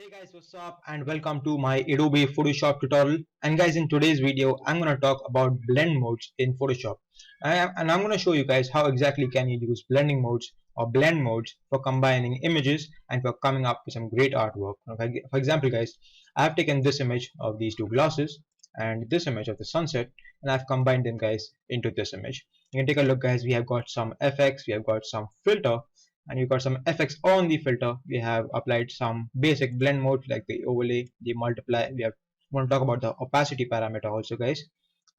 Hey guys, what's up and welcome to my Adobe Photoshop tutorial. And guys, in today's video I'm going to talk about blend modes in Photoshop. And I'm going to show you guys how exactly can you use blending modes or blend modes for combining images and for coming up with some great artwork. Okay, for example guys, I have taken this image of these two glasses and this image of the sunset, and I've combined them guys into this image. You can take a look guys, we have got some FX, we have got some filter, and you've got some effects on the filter. We have applied some basic blend modes like the overlay, the multiply. We want to talk about the opacity parameter also guys,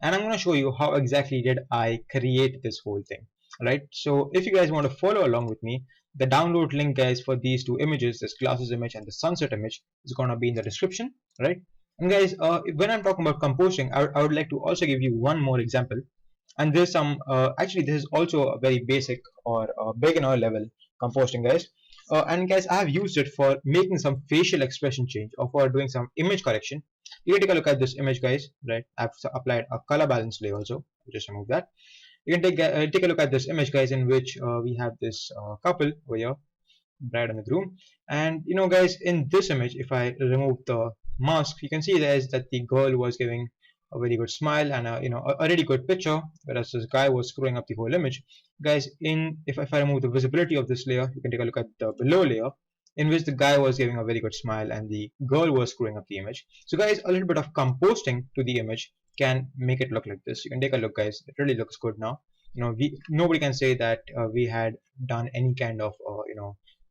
and I'm going to show you how exactly did I create this whole thing. Right, so if you guys want to follow along with me, the download link guys for these two images, this glasses image and the sunset image, is going to be in the description. Right, and guys, when I'm talking about composting, I would like to also give you one more example. And there's some actually this is also a very basic or beginner level composting guys, and guys, I have used it for making some facial expression change or for doing some image correction. You can take a look at this image guys. Right, I've applied a color balance layer also. Just remove that. You can take a look at this image guys, in which we have this couple over here, bride and the groom. And you know guys, in this image, if I remove the mask, you can see there is that the girl was giving a very good smile and a really good picture, whereas this guy was screwing up the whole image guys. If I remove the visibility of this layer, you can take a look at the below layer, in which the guy was giving a very good smile and the girl was screwing up the image. So guys, a little bit of composting to the image can make it look like this. You can take a look guys, it really looks good now. Nobody can say that we had done any kind of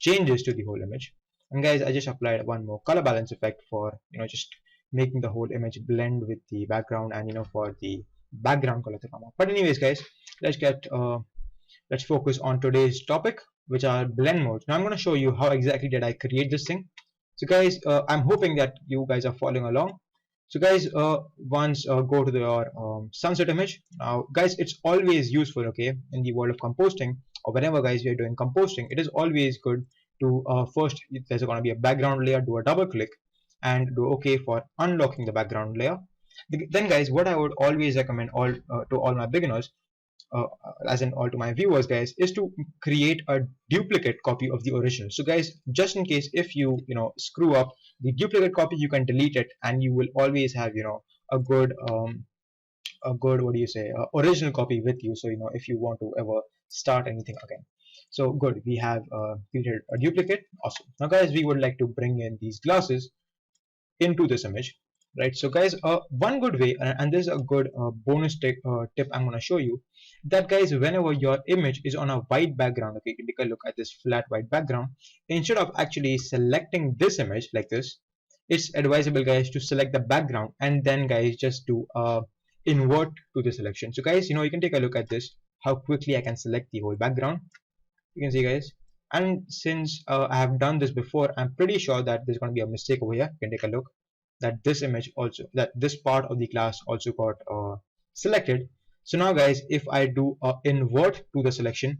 changes to the whole image. And guys, I just applied one more color balance effect for just making the whole image blend with the background, and for the background color to come up. But anyways guys, let's focus on today's topic, which are blend modes. Now I'm going to show you how exactly did I create this thing. So guys, I'm hoping that you guys are following along. So guys, once go to your sunset image. Now guys, it's always useful, okay, in the world of composting, or whenever guys we are doing composting, it is always good to first, if there's going to be a background layer, do a double click and do OK for unlocking the background layer. Then guys, what I would always recommend to all my beginners, as in all to my viewers guys, is to create a duplicate copy of the original. So guys, just in case if you screw up the duplicate copy, you can delete it and you will always have a good what do you say, original copy with you. So if you want to ever start anything again. So good, we have created a duplicate. Awesome. Now guys, we would like to bring in these glasses into this image. Right, so guys, one good way, and this is a good bonus tip I'm going to show you, that guys, whenever your image is on a white background, okay, you can take a look at this flat white background, instead of actually selecting this image like this, it's advisable guys to select the background and then guys just do invert to the selection. So guys, you can take a look at this, how quickly I can select the whole background. You can see guys, and since I have done this before, I'm pretty sure that there's going to be a mistake over here. You can take a look that this image also, that this part of the glass also got selected. So now guys, if I do invert to the selection,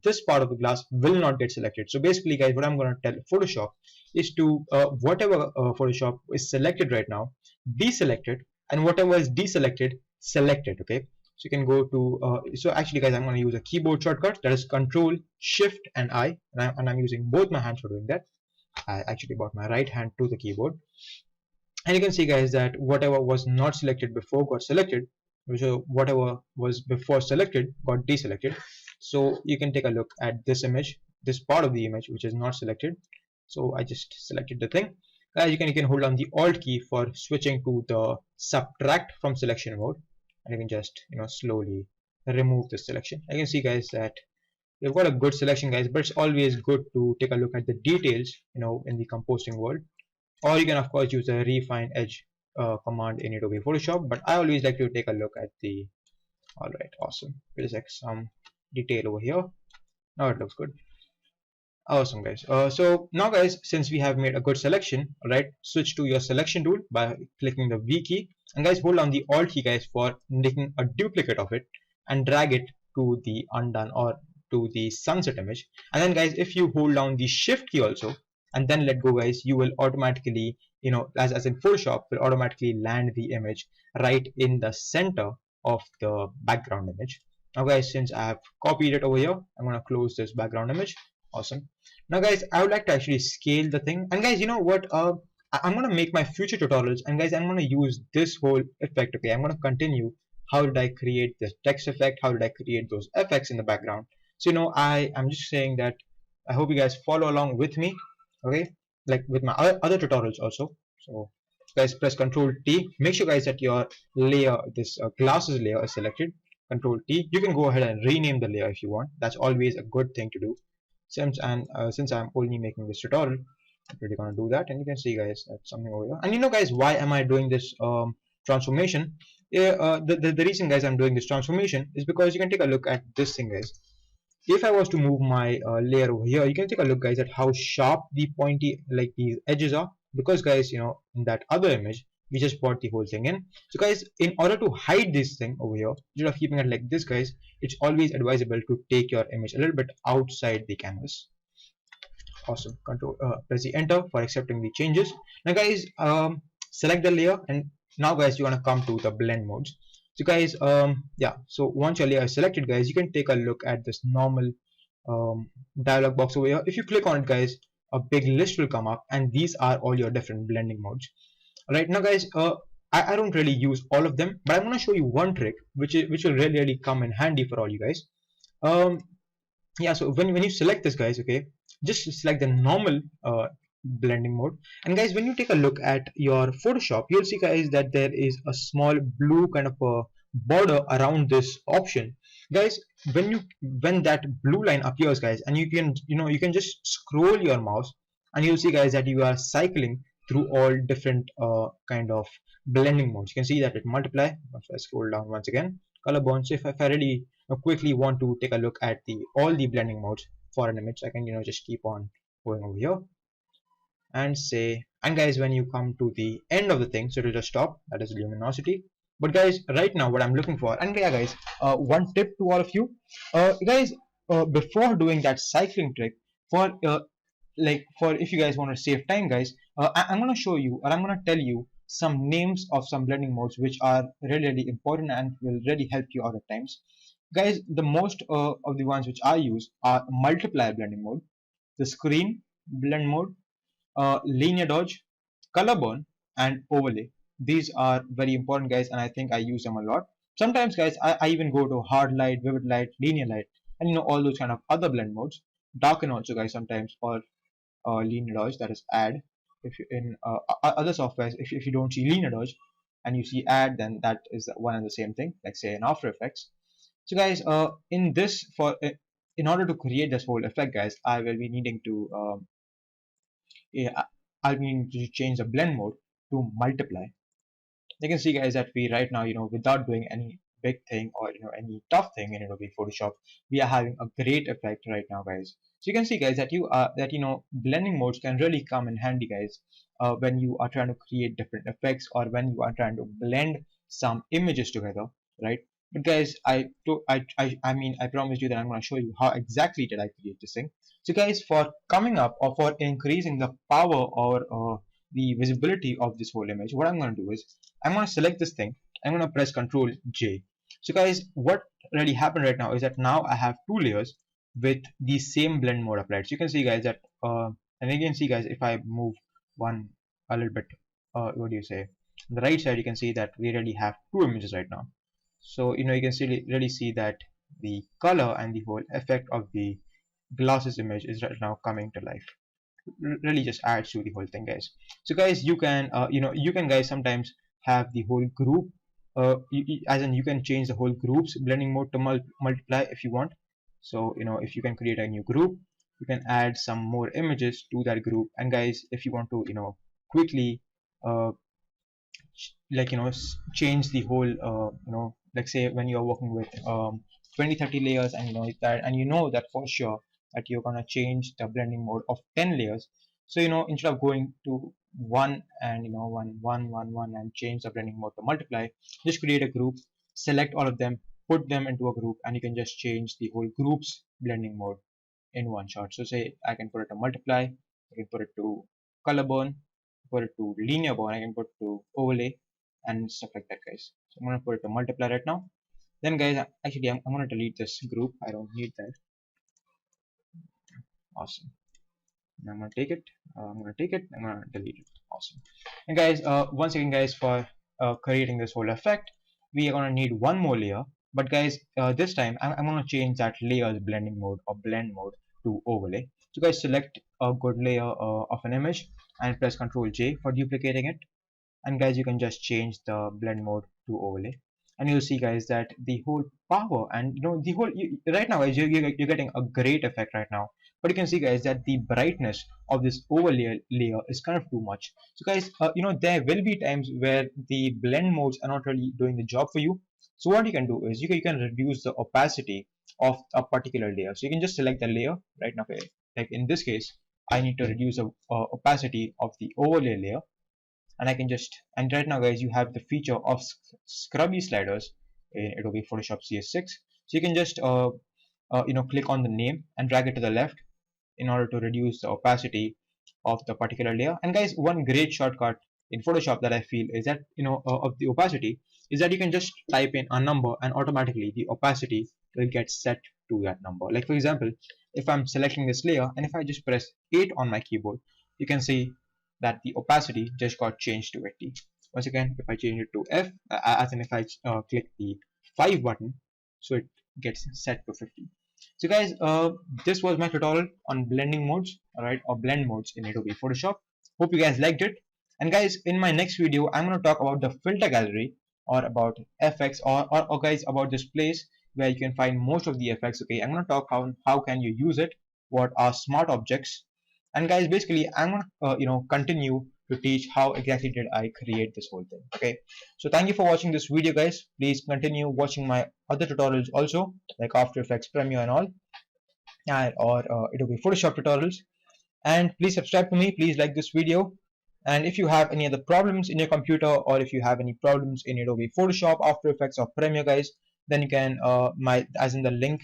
this part of the glass will not get selected. So basically guys, what I'm going to tell Photoshop is to whatever Photoshop is selected right now, deselect it, and whatever is deselected, select it. Okay, so you can go to so actually guys, I'm going to use a keyboard shortcut, that is Control Shift and I, and I'm using both my hands for doing that. I actually brought my right hand to the keyboard. And you can see guys that whatever was not selected before got selected, which whatever was before selected got deselected. So you can take a look at this image, this part of the image which is not selected. So I just selected the thing. Guys, you can hold on the Alt key for switching to the subtract from selection mode, and you can just slowly remove the selection. You can see guys that you've got a good selection guys, but it's always good to take a look at the details in the composting world. Or you can of course use the refine edge command in Adobe Photoshop, but I always like to take a look at the, alright, awesome, there's like some detail over here. Now it looks good. Awesome guys. So now guys, since we have made a good selection, alright, switch to your selection tool by clicking the V key, and guys, hold on the Alt key guys for making a duplicate of it and drag it to the undone or to the sunset image. And then guys, if you hold down the Shift key also and then let go guys, you will automatically, as in Photoshop, will automatically land the image right in the center of the background image. Now guys, since I have copied it over here, I'm going to close this background image. Awesome. Now guys, I would like to actually scale the thing, and guys, you know what, I'm going to make my future tutorials, and guys, I'm going to use this whole effect. Okay, I'm going to continue. How did I create this text effect? How did I create those effects in the background? So I'm just saying that I hope you guys follow along with me. Okay, like with my other tutorials also. So guys, press Control T. Make sure guys that your layer, this glasses layer, is selected. Control T. You can go ahead and rename the layer if you want. That's always a good thing to do. Since I'm only making this tutorial, I'm really gonna do that, and you can see guys that's something over here. And guys, why am I doing this transformation? Yeah, the reason guys I'm doing this transformation is because you can take a look at this thing, guys. If I was to move my layer over here, you can take a look guys at how sharp the pointy, like these edges are, because guys, in that other image we just brought the whole thing in. So guys, in order to hide this thing over here, instead of keeping it like this guys, it's always advisable to take your image a little bit outside the canvas. Awesome. Control press the enter for accepting the changes. Now guys, select the layer, and now guys you want to come to the blend modes. So guys, yeah, so once your layer is selected guys, you can take a look at this normal dialog box over here. If you click on it guys, a big list will come up, and these are all your different blending modes. Right now guys, I don't really use all of them, but I'm going to show you one trick which will really come in handy for all you guys. Yeah, so when you select this guys, okay, just select the normal blending mode, and guys, when you take a look at your Photoshop, you'll see guys that there is a small blue kind of a border around this option. Guys, when that blue line appears guys, and you can just scroll your mouse, and you'll see guys that you are cycling through all different kind of blending modes. You can see that it multiply. If I scroll down once again, color burn. So if I really quickly want to take a look at all the blending modes for an image, I can just keep on going over here and say, and guys, when you come to the end of the thing, so it will just stop. That is luminosity. But guys, right now what I'm looking for, and yeah guys, one tip to all of you guys, before doing that cycling trick, for for if you guys want to save time guys, I'm going to show you, or I'm going to tell you some names of some blending modes which are really important and will really help you out at times. Guys, the most of the ones which I use are multiply blending mode, the screen blend mode, linear dodge, color burn, and overlay. These are very important guys, and I think I use them a lot. Sometimes guys, I even go to hard light, vivid light, linear light, and all those kind of other blend modes. Darken also guys sometimes, or linear dodge, that is add. If you in other softwares, if you don't see linear dodge and you see add, then that is one and the same thing, like say in After Effects. So guys, in order to create this whole effect guys, I will be needing to yeah, I'll be needing to change the blend mode to multiply. You can see guys that we right now, without doing any big thing or any tough thing in Adobe Photoshop, we are having a great effect right now guys. So you can see guys that blending modes can really come in handy guys, when you are trying to create different effects, or when you are trying to blend some images together, right? But guys, I promised you that I'm going to show you how exactly did I create this thing. So guys, for coming up, or for increasing the power, or the visibility of this whole image, what I'm going to do is I'm going to select this thing. I'm going to press Ctrl J. So guys, what really happened right now is that now I have two layers with the same blend mode applied. So you can see guys that, and you can see guys, if I move one a little bit, what do you say? On the right side, you can see that we really have two images right now. So you can really see that the color and the whole effect of the glasses image is right now coming to life. Really just adds to the whole thing guys. So guys, you can guys sometimes have the whole group, as in you can change the whole group's blending mode to multiply if you want. So if you can create a new group, you can add some more images to that group. And guys, if you want to quickly change the whole like say when you're working with 20-30 layers, and that for sure that you're gonna change the blending mode of 10 layers. So instead of going to one and one and change the blending mode to multiply, just create a group, select all of them, put them into a group, and you can just change the whole group's blending mode in one shot. So say I can put it to multiply, I can put it to color burn, put it to linear burn, I can put it to overlay, and stuff like that guys. So I'm going to put it to multiply right now. Then guys, actually I'm going to delete this group, I don't need that. Awesome. I'm gonna take it. I'm gonna delete it. Awesome. And guys, once again, guys, for creating this whole effect, we are gonna need one more layer. But guys, this time I'm gonna change that layer's blending mode or blend mode to overlay. So guys, select a good layer of an image and press Ctrl J for duplicating it. And guys, you can just change the blend mode to overlay, and you'll see guys that the whole power and the whole right now guys, you're getting a great effect right now. But you can see guys that the brightness of this overlay layer is kind of too much. So guys, there will be times where the blend modes are not really doing the job for you. So what you can do is you can reduce the opacity of a particular layer. So you can just select the layer right now. Like in this case, I need to reduce the opacity of the overlay layer, and I can just, and right now guys, you have the feature of scrubby sliders in Adobe Photoshop CS6. So you can just click on the name and drag it to the left in order to reduce the opacity of the particular layer. And guys, one great shortcut in Photoshop that I feel is that of the opacity is that you can just type in a number and automatically the opacity will get set to that number. Like for example, if I'm selecting this layer and if I just press 8 on my keyboard, you can see that the opacity just got changed to 80. Once again, if I change it to F, as in if I click the 5 button, so it gets set to 50. So guys, this was my tutorial on blending modes, alright, or blend modes in Adobe Photoshop. Hope you guys liked it. And guys, in my next video, I'm going to talk about the filter gallery, or about effects, or guys, about this place where you can find most of the effects. Okay, I'm going to talk how can you use it, what are smart objects, and guys, basically I'm going to continue to teach how exactly did I create this whole thing. Okay, so thank you for watching this video guys. Please continue watching my other tutorials also, like After Effects, Premiere and all, and or Adobe Photoshop tutorials. And please subscribe to me, please like this video. And if you have any other problems in your computer, or if you have any problems in Adobe Photoshop, After Effects or Premiere guys, then you can as in the link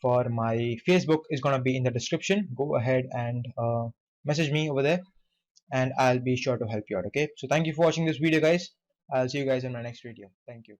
for my Facebook is going to be in the description. Go ahead and message me over there, and I'll be sure to help you out. Okay, so thank you for watching this video guys. I'll see you guys in my next video. Thank you.